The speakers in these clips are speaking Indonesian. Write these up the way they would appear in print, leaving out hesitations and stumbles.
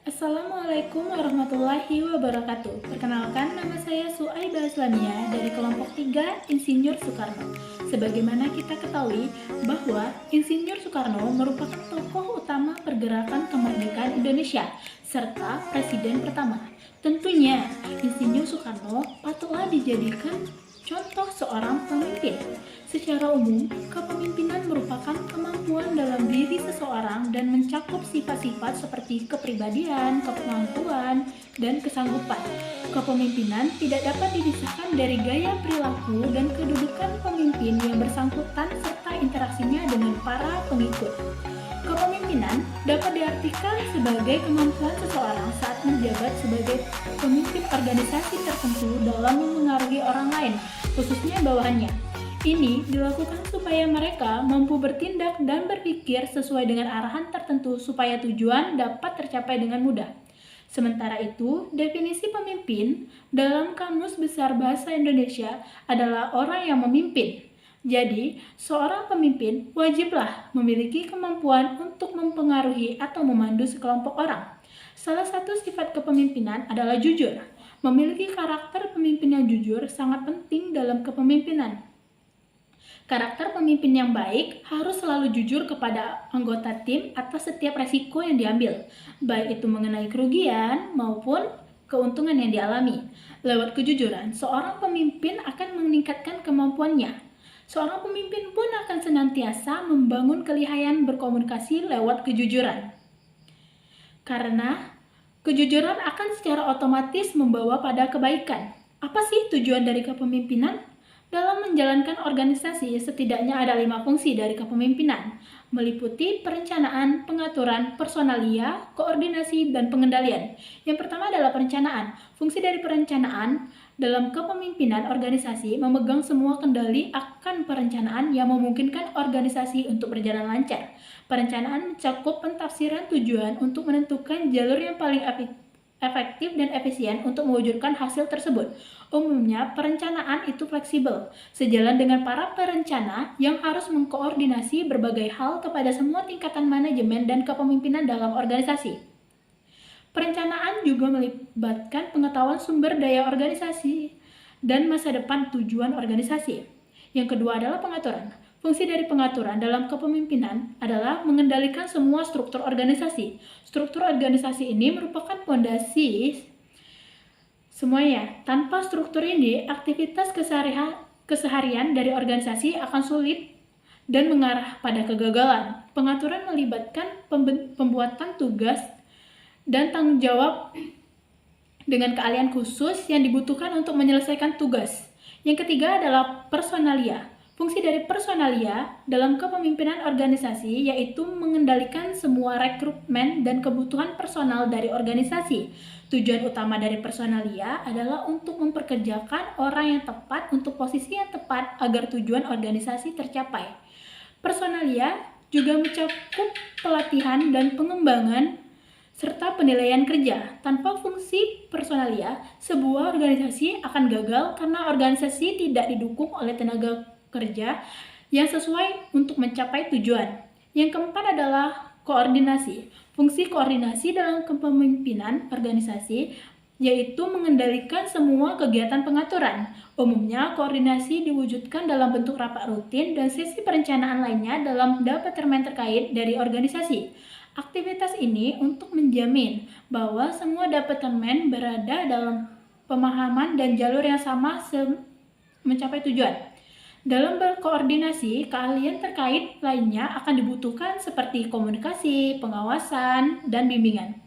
Assalamualaikum warahmatullahi wabarakatuh. Perkenalkan, nama saya Suaiba Aslamia dari kelompok 3 Insinyur Soekarno. Sebagaimana kita ketahui bahwa Insinyur Soekarno merupakan tokoh utama pergerakan kemerdekaan Indonesia serta presiden pertama. Tentunya, Insinyur Soekarno patutlah dijadikan contoh seorang pemimpin. Secara umum, kepemimpinan merupakan kemampuan dalam diri seseorang dan mencakup sifat-sifat seperti kepribadian, kemampuan, dan kesanggupan. Kepemimpinan tidak dapat dipisahkan dari gaya perilaku dan kedudukan pemimpin yang bersangkutan serta interaksinya dengan para pengikut. Kepemimpinan dapat diartikan sebagai kemampuan seseorang saat menjabat sebagai pemimpin organisasi tertentu dalam memengaruhi orang lain, khususnya bawahannya. Ini dilakukan supaya mereka mampu bertindak dan berpikir sesuai dengan arahan tertentu supaya tujuan dapat tercapai dengan mudah. Sementara itu, definisi pemimpin dalam Kamus Besar Bahasa Indonesia adalah orang yang memimpin. Jadi, seorang pemimpin wajiblah memiliki kemampuan untuk mempengaruhi atau memandu sekelompok orang. Salah satu sifat kepemimpinan adalah jujur. Memiliki karakter pemimpin yang jujur sangat penting dalam kepemimpinan. Karakter pemimpin yang baik harus selalu jujur kepada anggota tim atas setiap resiko yang diambil, baik itu mengenai kerugian maupun keuntungan yang dialami. Lewat kejujuran, seorang pemimpin akan meningkatkan kemampuannya. Seorang pemimpin pun akan senantiasa membangun kelihayan berkomunikasi lewat kejujuran. Karena kejujuran akan secara otomatis membawa pada kebaikan. Apa sih tujuan dari kepemimpinan? Dalam menjalankan organisasi, setidaknya ada 5 fungsi dari kepemimpinan, meliputi perencanaan, pengaturan, personalia, koordinasi, dan pengendalian. Yang pertama adalah perencanaan. Fungsi dari perencanaan dalam kepemimpinan organisasi memegang semua kendali akan perencanaan yang memungkinkan organisasi untuk berjalan lancar. Perencanaan mencakup pentafsiran tujuan untuk menentukan jalur yang paling efektif dan efisien untuk mewujudkan hasil tersebut. Umumnya, perencanaan itu fleksibel, sejalan dengan para perencana yang harus mengkoordinasi berbagai hal kepada semua tingkatan manajemen dan kepemimpinan dalam organisasi. Perencanaan juga melibatkan pengetahuan sumber daya organisasi dan masa depan tujuan organisasi. Yang kedua adalah pengaturan. Fungsi dari pengaturan dalam kepemimpinan adalah mengendalikan semua struktur organisasi. Struktur organisasi ini merupakan fondasi semuanya. Tanpa struktur ini, aktivitas keseharian dari organisasi akan sulit dan mengarah pada kegagalan. Pengaturan melibatkan pembuatan tugas dan tanggung jawab dengan keahlian khusus yang dibutuhkan untuk menyelesaikan tugas. Yang ketiga adalah personalia. Fungsi dari personalia dalam kepemimpinan organisasi yaitu mengendalikan semua rekrutmen dan kebutuhan personal dari organisasi. Tujuan utama dari personalia adalah untuk memperkerjakan orang yang tepat untuk posisi yang tepat agar tujuan organisasi tercapai. Personalia juga mencakup pelatihan dan pengembangan serta penilaian kerja. Tanpa fungsi personalia, sebuah organisasi akan gagal karena organisasi tidak didukung oleh tenaga kerja yang sesuai untuk mencapai tujuan. Yang keempat adalah koordinasi. Fungsi koordinasi dalam kepemimpinan organisasi yaitu mengendalikan semua kegiatan pengaturan. Umumnya, koordinasi diwujudkan dalam bentuk rapat rutin dan sesi perencanaan lainnya dalam departemen terkait dari organisasi. Aktivitas ini untuk menjamin bahwa semua departemen berada dalam pemahaman dan jalur yang sama mencapai tujuan. Dalam berkoordinasi, keahlian terkait lainnya akan dibutuhkan seperti komunikasi, pengawasan, dan bimbingan.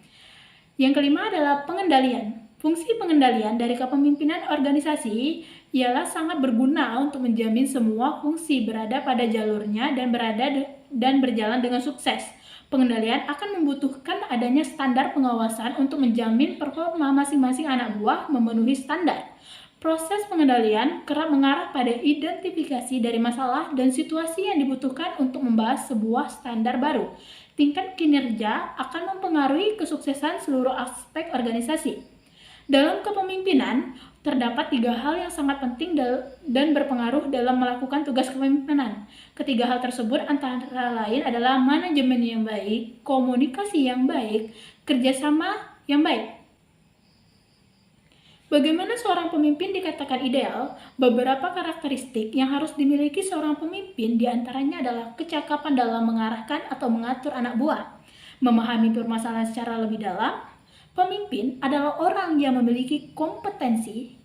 Yang kelima adalah pengendalian. Fungsi pengendalian dari kepemimpinan organisasi ialah sangat berguna untuk menjamin semua fungsi berada pada jalurnya dan berjalan dengan sukses. Pengendalian akan membutuhkan adanya standar pengawasan untuk menjamin performa masing-masing anak buah memenuhi standar. Proses pengendalian kerap mengarah pada identifikasi dari masalah dan situasi yang dibutuhkan untuk membahas sebuah standar baru. Tingkat kinerja akan mempengaruhi kesuksesan seluruh aspek organisasi. Dalam kepemimpinan, terdapat 3 hal yang sangat penting dan berpengaruh dalam melakukan tugas kepemimpinan. Ketiga hal tersebut antara lain adalah manajemen yang baik, komunikasi yang baik, kerjasama yang baik. Bagaimana seorang pemimpin dikatakan ideal? Beberapa karakteristik yang harus dimiliki seorang pemimpin diantaranya adalah kecakapan dalam mengarahkan atau mengatur anak buah, memahami permasalahan secara lebih dalam. Pemimpin adalah orang yang memiliki kompetensi,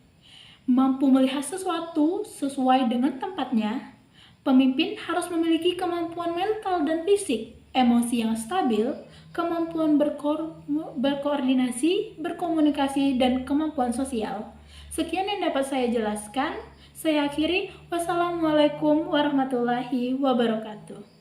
mampu melihat sesuatu sesuai dengan tempatnya. Pemimpin harus memiliki kemampuan mental dan fisik, emosi yang stabil, kemampuan berkoordinasi, berkomunikasi, dan kemampuan sosial. Sekian yang dapat saya jelaskan. Saya akhiri. Wassalamualaikum warahmatullahi wabarakatuh.